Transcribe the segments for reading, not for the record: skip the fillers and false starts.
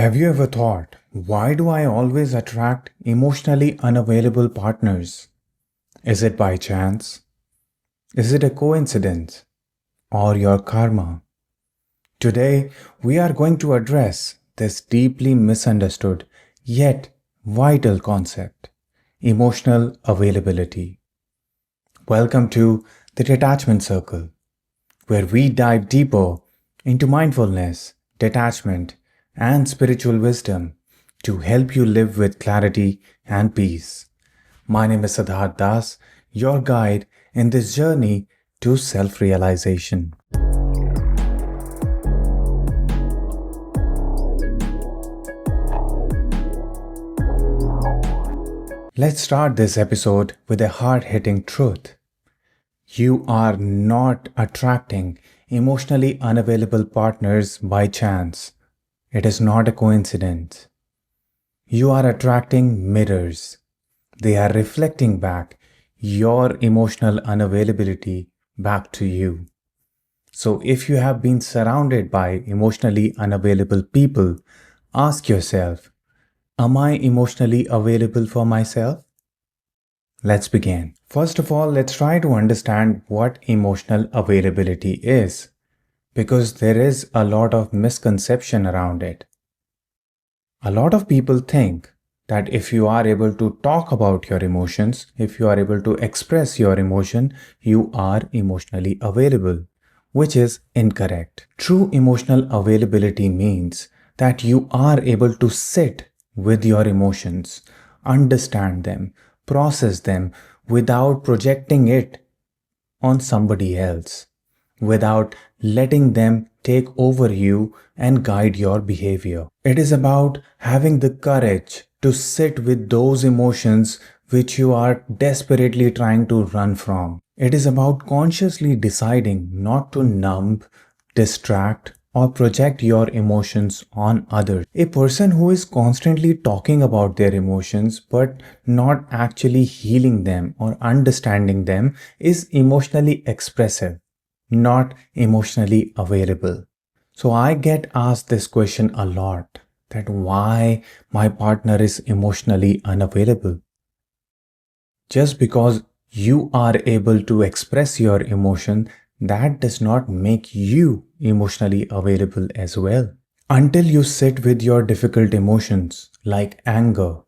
Have you ever thought, why do I always attract emotionally unavailable partners? Is it by chance? Is it a coincidence? Or your karma? Today, we are going to address this deeply misunderstood yet vital concept, emotional availability. Welcome to the Detachment Circle, where we dive deeper into mindfulness, detachment, and spiritual wisdom to help you live with clarity and peace. My name is Siddharth Das, your guide in this journey to self realization. Let's start this episode with a hard hitting truth. You are not attracting emotionally unavailable partners by chance. It is not a coincidence. You are attracting mirrors. They are reflecting back your emotional unavailability back to you. So, if you have been surrounded by emotionally unavailable people, ask yourself, am I emotionally available for myself? Let's begin. First of all, let's try to understand what emotional availability is, because there is a lot of misconception around it. A lot of people think that if you are able to talk about your emotions, if you are able to express your emotion, you are emotionally available, which is incorrect. True emotional availability means that you are able to sit with your emotions, understand them, process them without projecting it on somebody else, without letting them take over you and guide your behavior. It is about having the courage to sit with those emotions which you are desperately trying to run from. It is about consciously deciding not to numb, distract, or project your emotions on others. A person who is constantly talking about their emotions but not actually healing them or understanding them is emotionally expressive, not emotionally available. So I get asked this question a lot, that why my partner is emotionally unavailable. Just because you are able to express your emotion, that does not make you emotionally available as well. Until you sit with your difficult emotions like anger,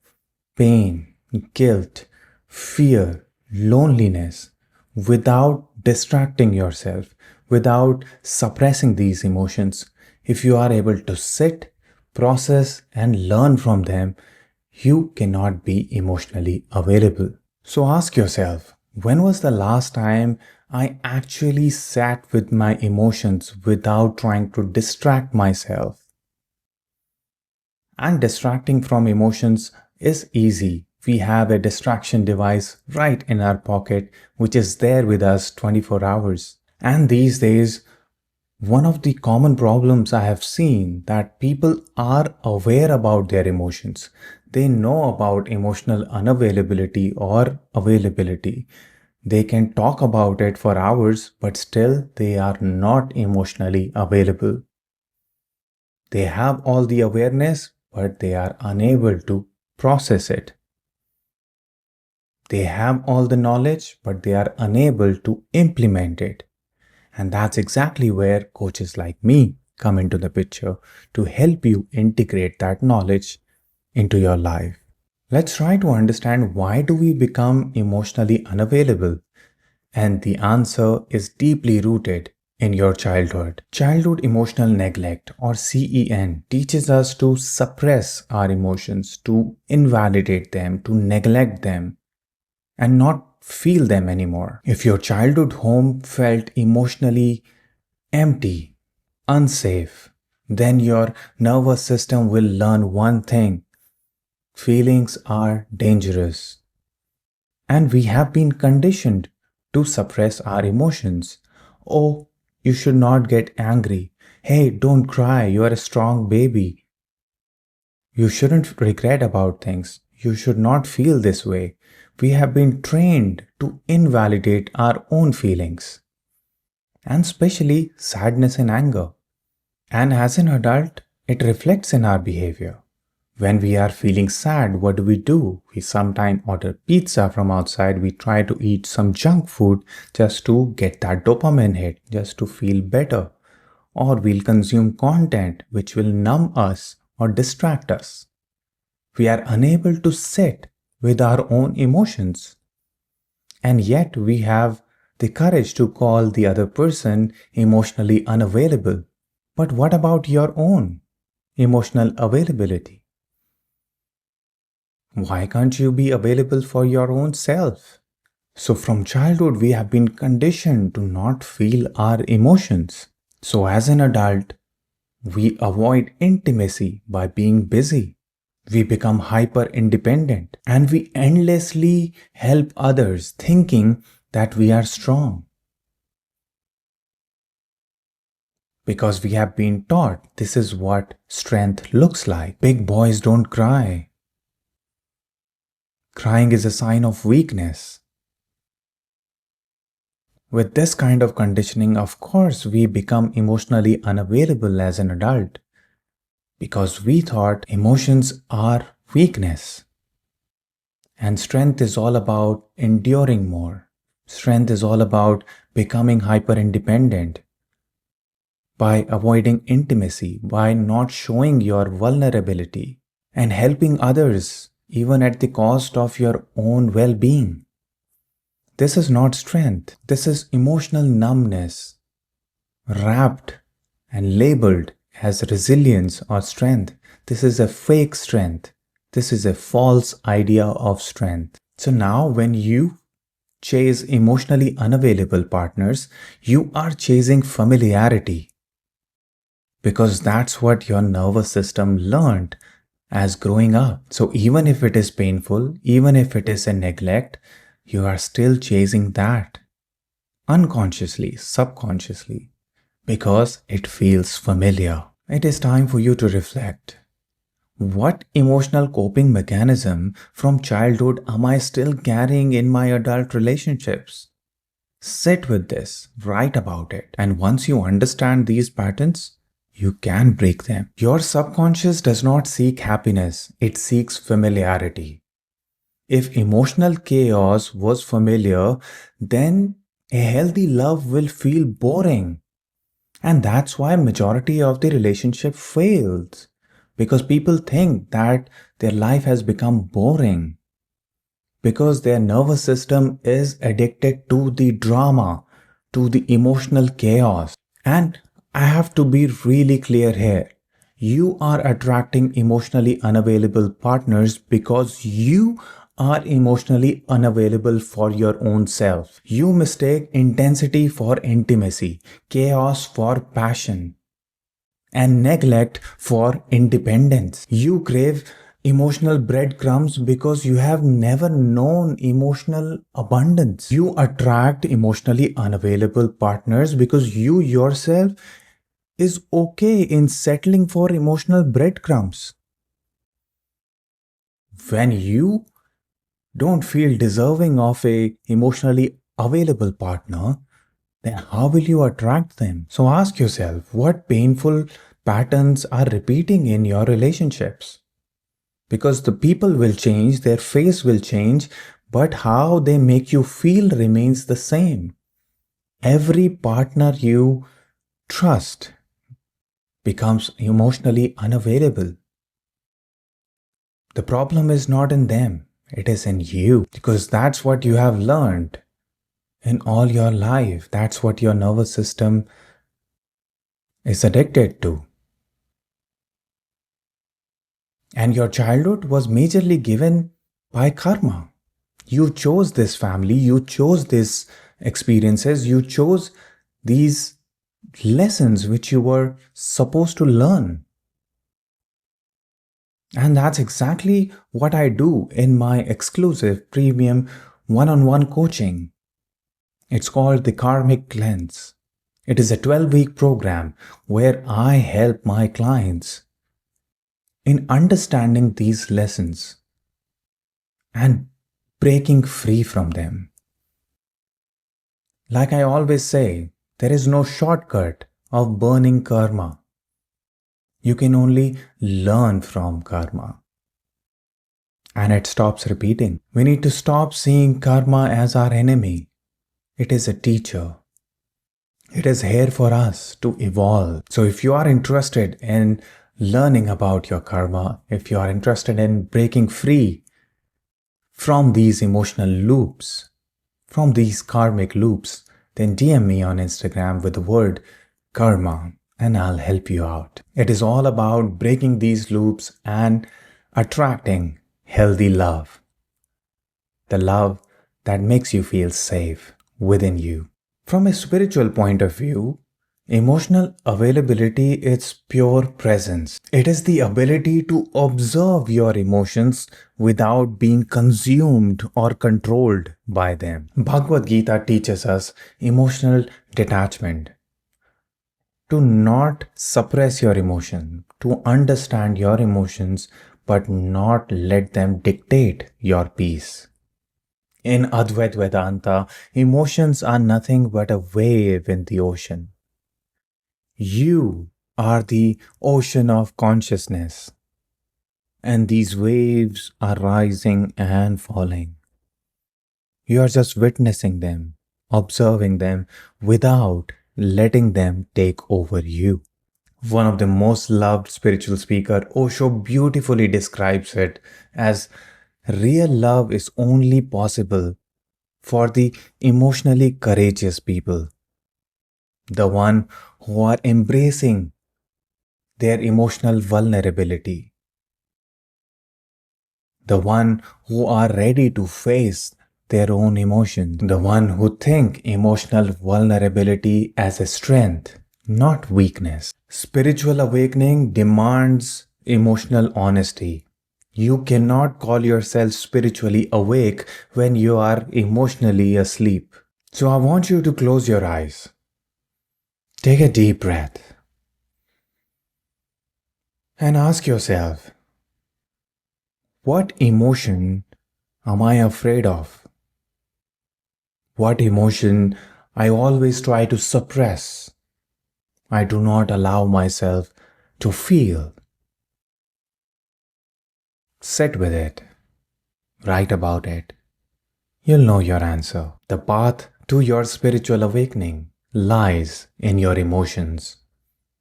pain, guilt, fear, loneliness, without distracting yourself, without suppressing these emotions, if you are able to sit, process, and learn from them, you cannot be emotionally available. So ask yourself, when was the last time I actually sat with my emotions without trying to distract myself? And distracting from emotions is easy. We have a distraction device right in our pocket, which is there with us 24 hours. And these days, one of the common problems I have seen that people are aware about their emotions. They know about emotional unavailability or availability. They can talk about it for hours, but still they are not emotionally available. They have all the awareness, but they are unable to process it. They have all the knowledge, but they are unable to implement it. And that's exactly where coaches like me come into the picture to help you integrate that knowledge into your life. Let's try to understand, why do we become emotionally unavailable? And the answer is deeply rooted in your childhood. Childhood emotional neglect, or CEN, teaches us to suppress our emotions, to invalidate them, to neglect them, and not feel them anymore. If your childhood home felt emotionally empty, unsafe, then your nervous system will learn one thing: feelings are dangerous. And we have been conditioned to suppress our emotions. Oh, you should not get angry. Hey, don't cry. You are a strong baby. You shouldn't regret about things. You should not feel this way. We have been trained to invalidate our own feelings, and especially sadness and anger. And as an adult, It reflects in our behavior. When we are feeling sad, what do? We sometimes order pizza from outside. We try to eat some junk food just to get that dopamine hit, just to feel better. Or we'll consume content which will numb us or distract us. We are unable to sit with our own emotions. And yet we have the courage to call the other person emotionally unavailable. But what about your own emotional availability? Why can't you be available for your own self? So, from childhood, we have been conditioned to not feel our emotions. So, as an adult, we avoid intimacy by being busy. We become hyper independent and we endlessly help others thinking that we are strong. Because we have been taught this is what strength looks like. Big boys don't cry. Crying is a sign of weakness. With this kind of conditioning, of course, we become emotionally unavailable as an adult because we thought emotions are weakness. And strength is all about enduring more. Strength is all about becoming hyper independent by avoiding intimacy, by not showing your vulnerability and helping others even at the cost of your own well being. This is not strength, this is emotional numbness, wrapped and labeled as resilience or strength. This is a fake strength. This is a false idea of strength. So now, when you chase emotionally unavailable partners, you are chasing familiarity because that's what your nervous system learned as growing up. So even if it is painful, even if it is a neglect, you are still chasing that unconsciously, subconsciously, because it feels familiar. It is time for you to reflect. What emotional coping mechanism from childhood am I still carrying in my adult relationships? Sit with this, write about it, and once you understand these patterns, you can break them. Your subconscious does not seek happiness, it seeks familiarity. If emotional chaos was familiar, then a healthy love will feel boring. And that's why majority of the relationship fails. Because people think that their life has become boring. Because their nervous system is addicted to the drama, to the emotional chaos. And I have to be really clear here. You are attracting emotionally unavailable partners because you are emotionally unavailable for your own self. You mistake intensity for intimacy, chaos for passion, and neglect for independence. You crave emotional breadcrumbs because you have never known emotional abundance. You attract emotionally unavailable partners because you yourself is okay in settling for emotional breadcrumbs. When you don't feel deserving of a emotionally available partner, then how will you attract them? So ask yourself, what painful patterns are repeating in your relationships? Because the people will change, their face will change, but how they make you feel remains the same. Every partner you trust becomes emotionally unavailable. The problem is not in them, it is in you, because that's what you have learned in all your life. That's what your nervous system is addicted to. And your childhood was majorly given by karma. You chose this family, you chose these experiences, you chose these lessons which you were supposed to learn. And that's exactly what I do in my exclusive premium one on one coaching. It's called the Karmic Lens. It is a 12-week program where I help my clients in understanding these lessons and breaking free from them. Like I always say, there is no shortcut of burning karma. You can only learn from karma. And it stops repeating. We need to stop seeing karma as our enemy. It is a teacher. It is here for us to evolve. So if you are interested in learning about your karma, if you are interested in breaking free from these emotional loops, from these karmic loops, then DM me on Instagram with the word karma and I'll help you out. It is all about breaking these loops and attracting healthy love. The love that makes you feel safe within you. From a spiritual point of view, emotional availability is pure presence. It is the ability to observe your emotions without being consumed or controlled by them. Bhagavad Gita teaches us emotional detachment. To not suppress your emotion, to understand your emotions, but not let them dictate your peace. In Advaita Vedanta, emotions are nothing but a wave in the ocean. You are the ocean of consciousness, and these waves are rising and falling. You are just witnessing them, observing them without letting them take over you. One of the most loved spiritual speaker, Osho, beautifully describes it as real love is only possible for the emotionally courageous people, the one who are embracing their emotional vulnerability, the one who are ready to face their own emotions, the one who think emotional vulnerability as a strength, not weakness. Spiritual awakening demands emotional honesty. You cannot call yourself spiritually awake when you are emotionally asleep. So I want you to close your eyes. Take a deep breath and ask yourself, what emotion am I afraid of? What emotion I always try to suppress? I do not allow myself to feel. Sit with it. Write about it. You'll know your answer. The path to your spiritual awakening lies in your emotions.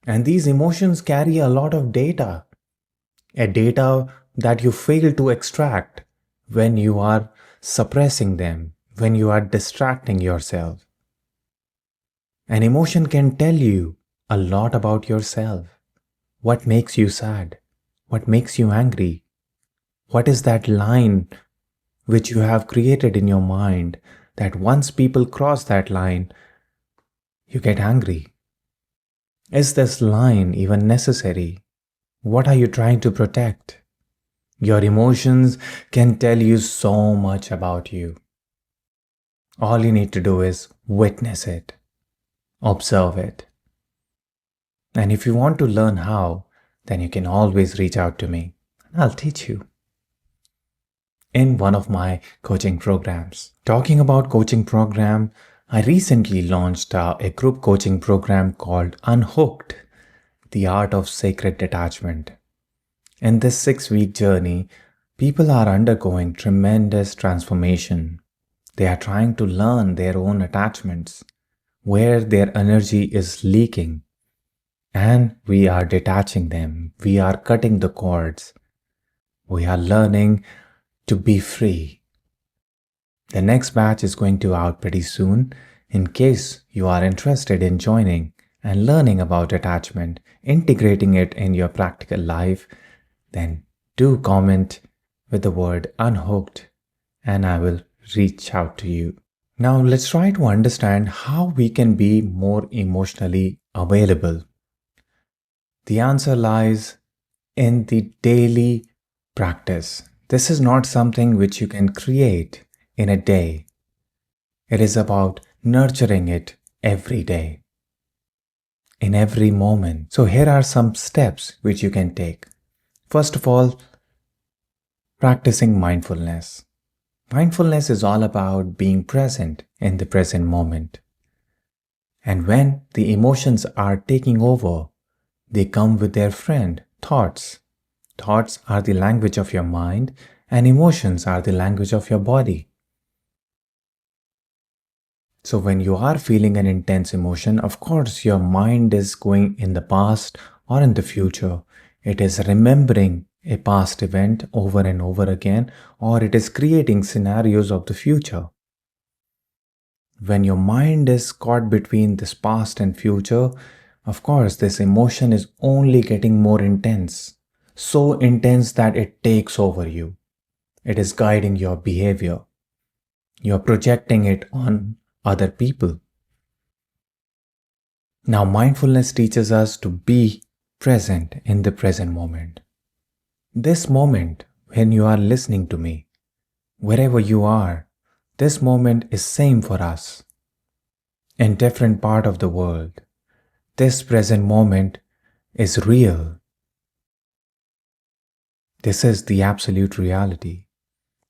And these emotions carry a lot of data. A data that you fail to extract when you are suppressing them, when you are distracting yourself. An emotion can tell you a lot about yourself. What makes you sad? What makes you angry? What is that line which you have created in your mind that once people cross that line, you get angry? Is this line even necessary? What are you trying to protect? Your emotions can tell you so much about you. All you need to do is witness it, observe it. And if you want to learn how, then you can always reach out to me and I'll teach you in one of my coaching programs. Talking about coaching program, I recently launched a group coaching program called Unhooked, the Art of Sacred Detachment. In this 6-week journey, people are undergoing tremendous transformation. They are trying to learn their own attachments, where their energy is leaking, and we are detaching them. We are cutting the cords. We are learning to be free. The next batch is going to out pretty soon. In case you are interested in joining and learning about attachment, integrating it in your practical life, then do comment with the word unhooked and I will reach out to you. Now let's try to understand how we can be more emotionally available. The answer lies in the daily practice. This is not something which you can create in a day. It is about nurturing it every day, in every moment. So here are some steps which you can take. First of all, practicing mindfulness. Mindfulness is all about being present in the present moment. And when the emotions are taking over, They come with their friend, thoughts. Thoughts are the language of your mind, and emotions are the language of your body. So, when you are feeling an intense emotion, of course, your mind is going in the past or in the future. It is remembering a past event over and over again, or it is creating scenarios of the future. When your mind is caught between this past and future, of course, this emotion is only getting more intense. So intense that it takes over you. It is guiding your behavior. You're projecting it on other people. Now, mindfulness teaches us to be present in the present moment. This moment, when you are listening to me, wherever you are, this moment is same for us. In different part of the world, this present moment is real. This is the absolute reality.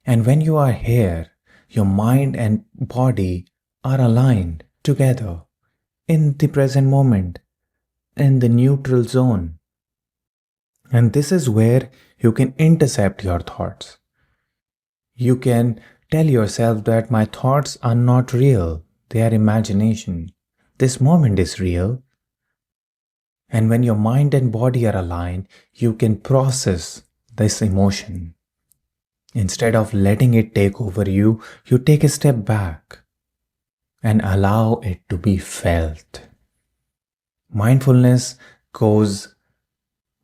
And when you are here, your mind and body are aligned together in the present moment, in the neutral zone. And this is where you can intercept your thoughts. You can tell yourself that my thoughts are not real, they are imagination. This moment is real. And when your mind and body are aligned, you can process this emotion. Instead of letting it take over you, you take a step back and allow it to be felt. Mindfulness goes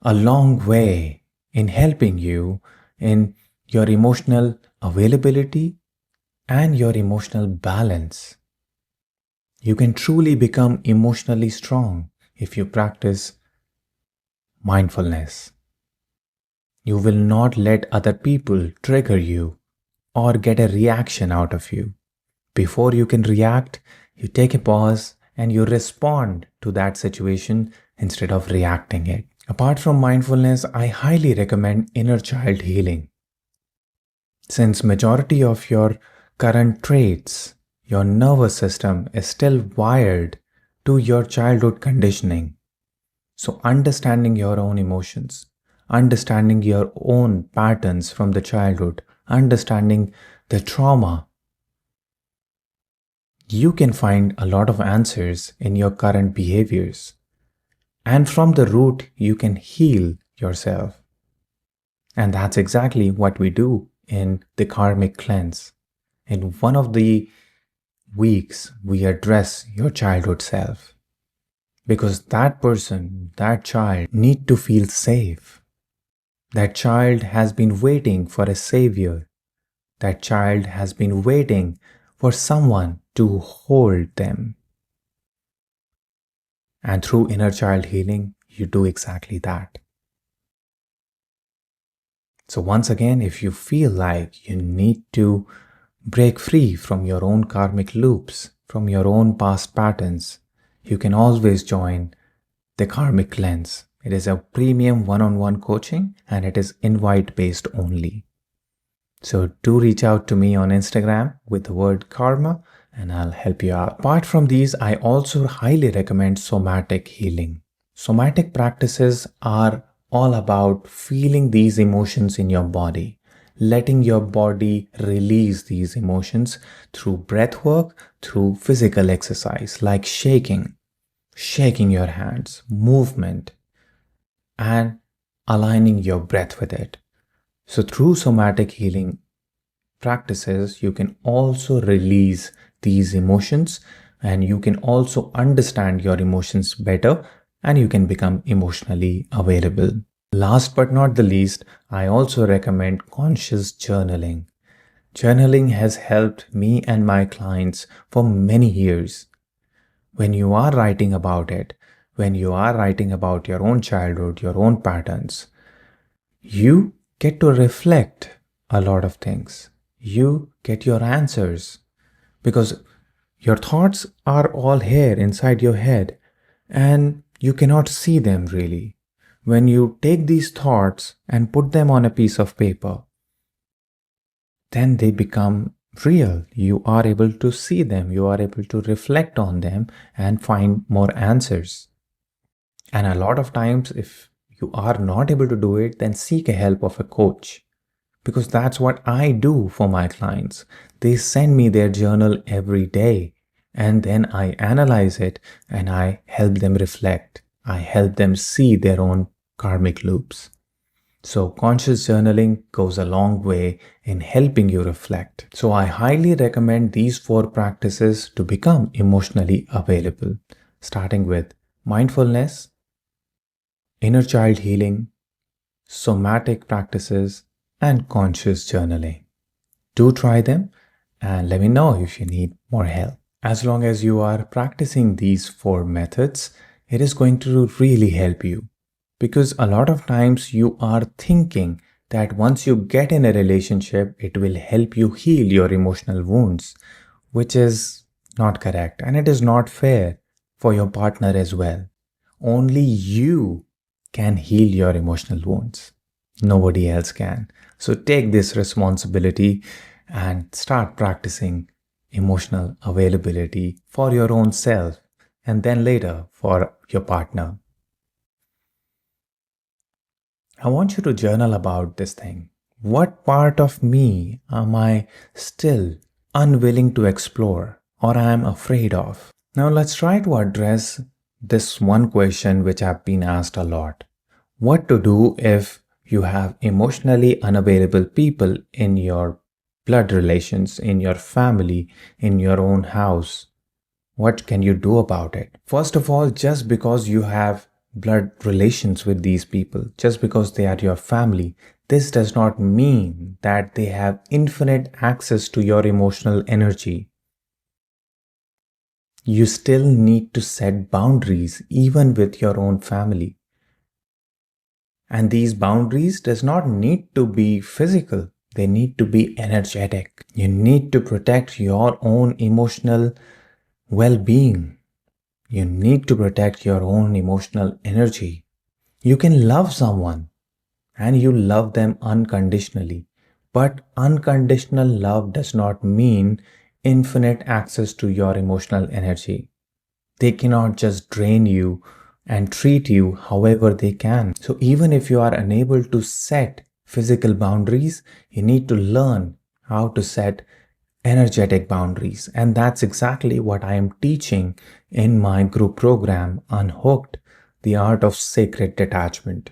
a long way in helping you in your emotional availability and your emotional balance. You can truly become emotionally strong if you practice mindfulness. You will not let other people trigger you or get a reaction out of you. Before you can react, you take a pause and you respond to that situation instead of reacting it. Apart from mindfulness, I highly recommend inner child healing. Since majority of your current traits, your nervous system is still wired to your childhood conditioning. So understanding your own emotions, understanding your own patterns from the childhood, understanding the trauma, you can find a lot of answers in your current behaviors. And from the root, you can heal yourself. And that's exactly what we do in the karmic cleanse. In one of the weeks, we address your childhood self. Because that person, that child, need to feel safe. That child has been waiting for a savior. That child has been waiting for someone to hold them. And through inner child healing, you do exactly that. So once again, if you feel like you need to break free from your own karmic loops, from your own past patterns, you can always join the Karmic Cleanse. It is a premium one-on-one coaching and it is invite based only. So do reach out to me on Instagram with the word karma and I'll help you out. Apart from these, I also highly recommend somatic healing. Somatic practices are all about feeling these emotions in your body, letting your body release these emotions through breath work, through physical exercise like shaking your hands, movement, and aligning your breath with it. So through somatic healing practices, you can also release these emotions and you can also understand your emotions better and you can become emotionally available. Last but not the least, I also recommend conscious journaling. Journaling has helped me and my clients for many years. When you are writing about it, when you are writing about your own childhood, your own patterns, you get to reflect a lot of things. You get your answers because your thoughts are all here inside your head and you cannot see them really. When you take these thoughts and put them on a piece of paper, then they become real. You are able to see them, you are able to reflect on them and find more answers. And a lot of times, if you are not able to do it, then seek a help of a coach. Because that's what I do for my clients. They send me their journal every day, and then I analyze it and I help them reflect. I help them see their own karmic loops. So, conscious journaling goes a long way in helping you reflect. So, I highly recommend these four practices to become emotionally available, starting with mindfulness, inner child healing, somatic practices, and conscious journaling. Do try them and let me know if you need more help. As long as you are practicing these four methods, it is going to really help you. Because a lot of times you are thinking that once you get in a relationship, it will help you heal your emotional wounds, which is not correct and it is not fair for your partner as well. Only you can heal your emotional wounds. Nobody else can. So take this responsibility and start practicing emotional availability for your own self and then later for your partner. I want you to journal about this thing. What part of me am I still unwilling to explore or I am afraid of? Now let's try to address this one question which I've been asked a lot. What to do if you have emotionally unavailable people in your blood relations, in your family, in your own house? What can you do about it? First of all, just because you have blood relations with these people, just because they are your family, this does not mean that they have infinite access to your emotional energy. You still need to set boundaries even with your own family. And these boundaries does not need to be physical. They need to be energetic. You need to protect your own emotional well-being. You need to protect your own emotional energy. You can love someone and you love them unconditionally. But unconditional love does not mean infinite access to your emotional energy. They cannot just drain you and treat you however they can. So even if you are unable to set physical boundaries, you need to learn how to set energetic boundaries. And that's exactly what I am teaching in my group program, Unhooked, the Art of Sacred Detachment.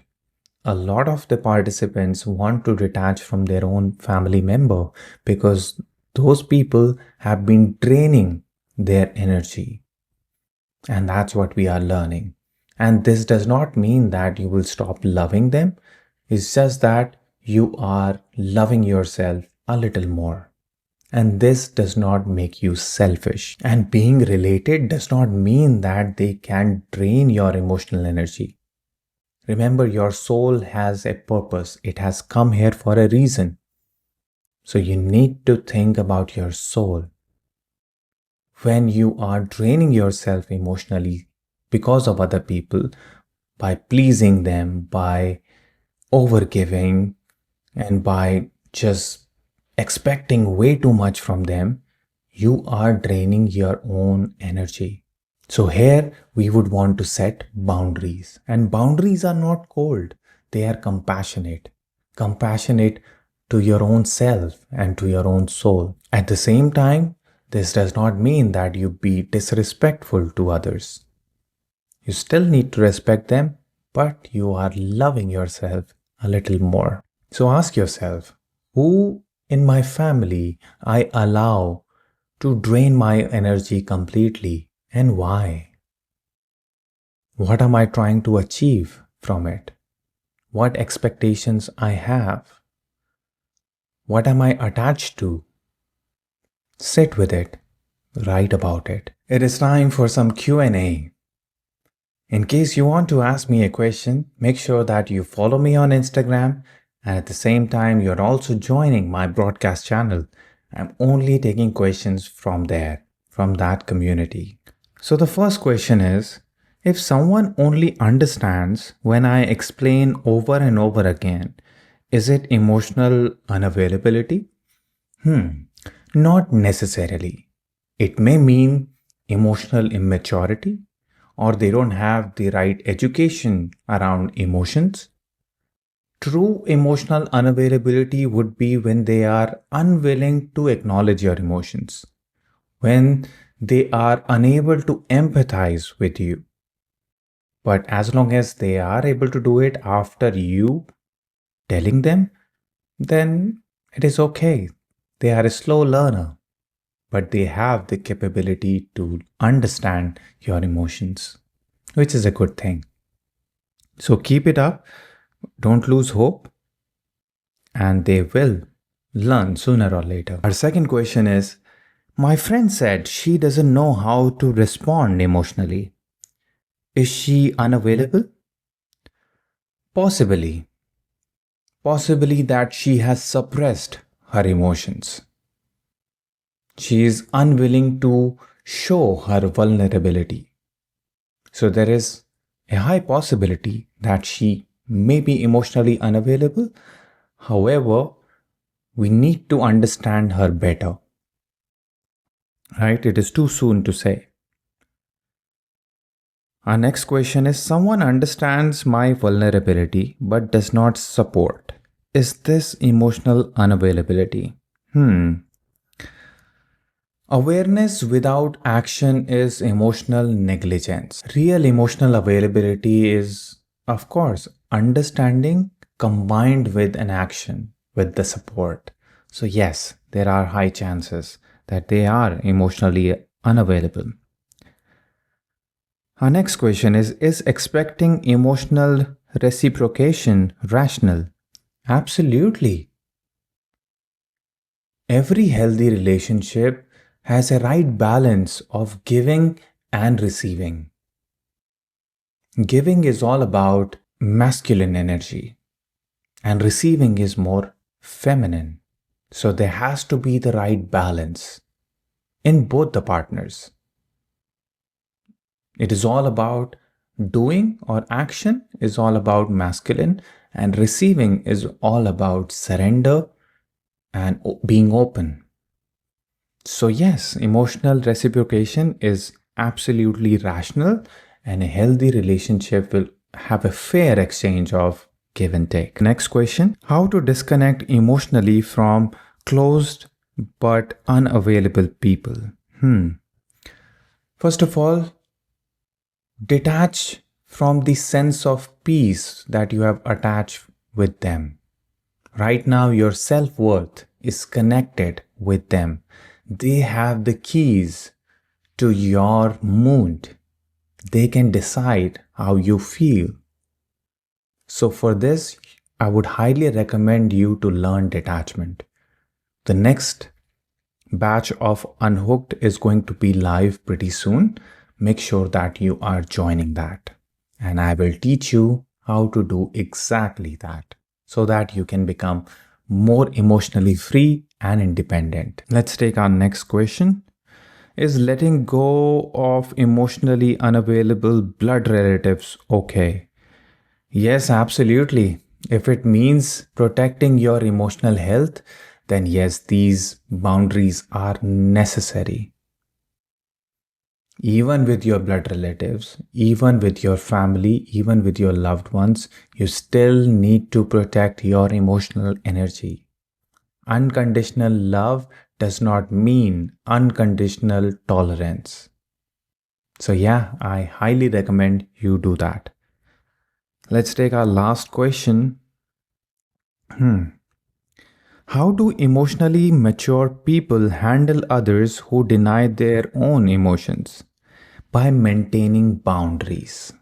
A lot of the participants want to detach from their own family member because those people have been draining their energy. And that's what we are learning. And this does not mean that you will stop loving them. It's just that you are loving yourself a little more. And this does not make you selfish. And being related does not mean that they can drain your emotional energy. Remember, your soul has a purpose. It has come here for a reason. So you need to think about your soul. When you are draining yourself emotionally because of other people, by pleasing them, by overgiving, and by just expecting way too much from them, you are draining your own energy. So here we would want to set boundaries. And boundaries are not cold, they are compassionate. Compassionate to your own self and to your own soul. At the same time, this does not mean that you be disrespectful to others. You still need to respect them, but you are loving yourself a little more. So ask yourself, who in my family I allow to drain my energy completely and why? What am I trying to achieve from it? What expectations I have? What am I attached to? Sit with it. Write about it. It is time for some Q&A. In case you want to ask me a question, make sure that you follow me on Instagram and at the same time you're also joining my broadcast channel. I'm only taking questions from there, from that community. So the first question is, if someone only understands when I explain over and over again, is it emotional unavailability? Not necessarily. It may mean emotional immaturity, or they don't have the right education around emotions. True emotional unavailability would be when they are unwilling to acknowledge your emotions, when they are unable to empathize with you. But as long as they are able to do it after you telling them, then it is okay. They are a slow learner, but they have the capability to understand your emotions, which is a good thing. So keep it up, don't lose hope, and they will learn sooner or later. Our second question is, my friend said she doesn't know how to respond emotionally. Is she unavailable? Possibly. Possibly that she has suppressed her emotions. She is unwilling to show her vulnerability. So there is a high possibility that she may be emotionally unavailable. However, we need to understand her better. Right? It is too soon to say. Our next question is, someone understands my vulnerability but does not support. Is this emotional unavailability? Awareness without action is emotional negligence. Real emotional availability is, of course, understanding combined with an action, with the support. So, yes, there are high chances that they are emotionally unavailable. Our next question is expecting emotional reciprocation rational? Absolutely. Every healthy relationship has a right balance of giving and receiving. Giving is all about masculine energy, and receiving is more feminine. So there has to be the right balance in both the partners. It is all about doing, or action is all about masculine, and receiving is all about surrender and being open. So, yes, emotional reciprocation is absolutely rational, and a healthy relationship will have a fair exchange of give and take. Next question, how to disconnect emotionally from closed but unavailable people? First of all, detach from the sense of peace that you have attached with them. Right now, your self worth is connected with them. They have the keys to your mood. They can decide how you feel. So, for this, I would highly recommend you to learn detachment. The next batch of Unhooked is going to be live pretty soon. Make sure that you are joining that. And I will teach you how to do exactly that so that you can become more emotionally free and independent. Let's take our next question. Is letting go of emotionally unavailable blood relatives okay? Yes, absolutely. If it means protecting your emotional health, then yes, these boundaries are necessary. Even with your blood relatives, even with your family, even with your loved ones, you still need to protect your emotional energy. Unconditional love does not mean unconditional tolerance. So, yeah, I highly recommend you do that. Let's take our last question. How do emotionally mature people handle others who deny their own emotions? By maintaining boundaries.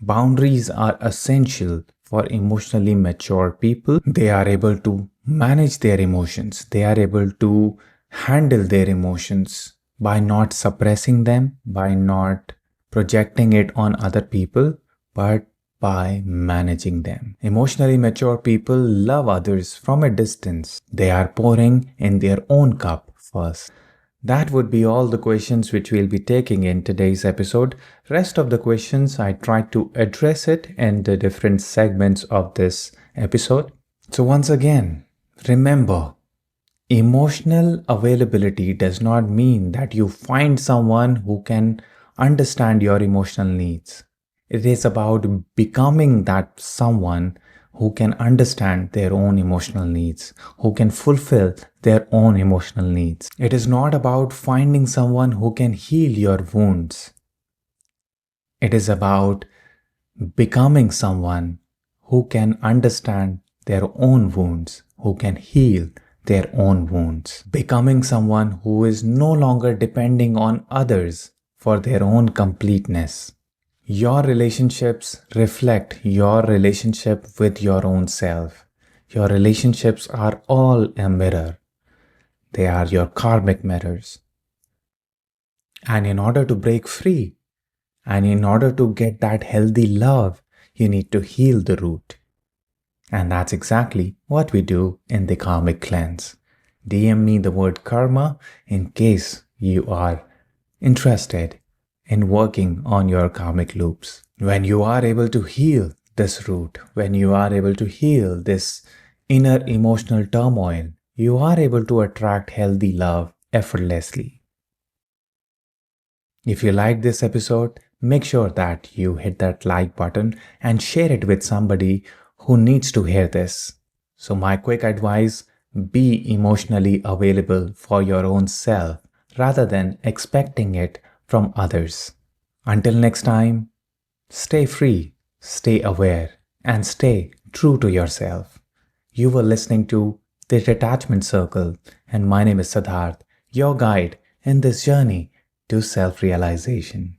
Boundaries are essential for emotionally mature people. They are able to manage their emotions. They are able to handle their emotions by not suppressing them, by not projecting it on other people, but by managing them. Emotionally mature people love others from a distance. They are pouring in their own cup first. That would be all the questions which we'll be taking in today's episode. Rest of the questions I tried to address it in the different segments of this episode. So once again, remember, emotional availability does not mean that you find someone who can understand your emotional needs. It is about becoming that someone who can understand their own emotional needs, who can fulfill their own emotional needs. It is not about finding someone who can heal your wounds. It is about becoming someone who can understand their own wounds, who can heal their own wounds. Becoming someone who is no longer depending on others for their own completeness. Your relationships reflect your relationship with your own self. Your relationships are all a mirror. They are your karmic mirrors. And in order to break free, and in order to get that healthy love, you need to heal the root. And that's exactly what we do in the karmic cleanse. DM me the word karma in case you are interested in working on your karmic loops. When you are able to heal this root, when you are able to heal this inner emotional turmoil, you are able to attract healthy love effortlessly. If you like this episode, make sure that you hit that like button and share it with somebody who needs to hear this. So my quick advice, be emotionally available for your own self rather than expecting it from others. Until next time, stay free, stay aware, and stay true to yourself. You were listening to The Detachment Circle, and my name is Siddharth, your guide in this journey to self-realization.